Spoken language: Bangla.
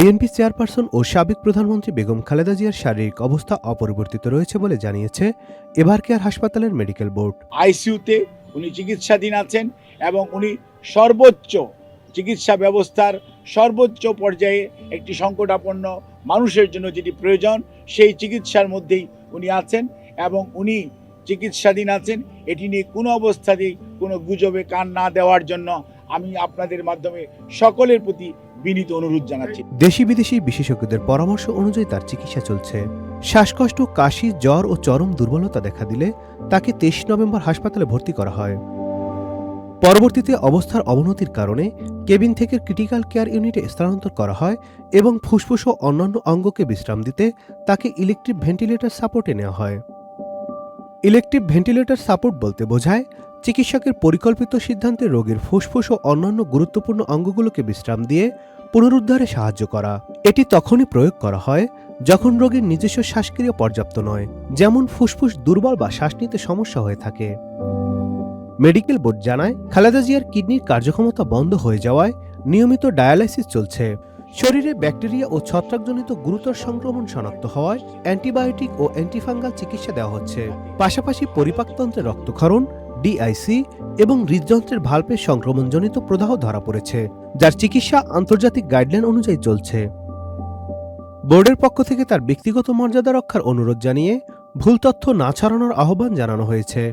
বিএনপি চেয়ারপারসন ও সাবেক প্রধানমন্ত্রী বেগম খালেদা জিয়ার শারীরিক অবস্থা অপরিবর্তিত রয়েছে বলে জানিয়েছে এভারকেয়ার হাসপাতালের মেডিকেল বোর্ড। আইসিইউতে উনি চিকিৎসাধীন আছেন এবং উনি সর্বোচ্চ চিকিৎসা ব্যবস্থার সর্বোচ্চ পর্যায়ে একটি সংকটাপন্ন মানুষের জন্য যেটি প্রয়োজন সেই চিকিৎসার মধ্যেই উনি আছেন এবং উনি চিকিৎসাধীন আছেন। এটি নিয়ে কোনো অবস্থাতেই কোনো গুজবে কান না দেওয়ার জন্য আমি আপনাদের মাধ্যমে সকলের প্রতি বিনীত অনুরোধ জানাচ্ছি। দেশি বিদেশি বিশেষজ্ঞদের পরামর্শ অনুযায়ী তার চিকিৎসা চলছে। শ্বাসকষ্ট, কাশি, জ্বর ও চরম দুর্বলতা দেখা দিলে তাকে 23 নভেম্বর হাসপাতালে ভর্তি করা হয়। পরবর্তীতে অবস্থার অবনতির কারণে কেবিন থেকে ক্রিটিক্যাল কেয়ার ইউনিটে স্থানান্তর করা হয় এবং ফুসফুস ও অন্যান্য অঙ্গকে বিশ্রাম দিতে তাকে ইলেকট্রিক ভেন্টিলেটর সাপোর্টে নেওয়া হয়। ইলেকট্রিক ভেন্টিলেটর সাপোর্ট বলতে বোঝায় চিকিৎসকের পরিকল্পিত সিদ্ধান্তে রোগীর ফুসফুস ও অন্যান্য গুরুত্বপূর্ণ অঙ্গগুলোকে বিশ্রাম দিয়ে পুনরুদ্ধারে সাহায্য করা। এটি তখনই প্রয়োগ করা হয় যখন রোগীর নিজস্ব শ্বাসক্রিয়া পর্যাপ্ত নয়, যেমন ফুসফুস দুর্বল বা শ্বাস নিতে সমস্যা হয়ে থাকে। মেডিকেল বোর্ড জানায়, খালেদা জিয়ার কিডনির কার্যক্ষমতা বন্ধ হয়ে যাওয়ায় নিয়মিত ডায়ালাইসিস চলছে। শরীরে ব্যাকটেরিয়া ও ছত্রাকজনিত গুরুতর সংক্রমণ শনাক্ত হওয়ায় অ্যান্টিবায়োটিক ও অ্যান্টিফাঙ্গাল চিকিৎসা দেওয়া হচ্ছে। পাশাপাশি পরিপাকতন্ত্রে রক্তক্ষরণ, ডিআইসি এবং হৃদযন্ত্রের ভাল্বের সংক্রমণজনিত প্রদাহ ধরা পড়েছে, যার চিকিৎসা আন্তর্জাতিক গাইডলাইন অনুযায়ী চলছে। বোর্ডের পক্ষ থেকে তার ব্যক্তিগত মর্যাদা রক্ষার অনুরোধ জানিয়ে ভুল তথ্য না ছড়ানোর আহ্বান জানানো হয়েছে।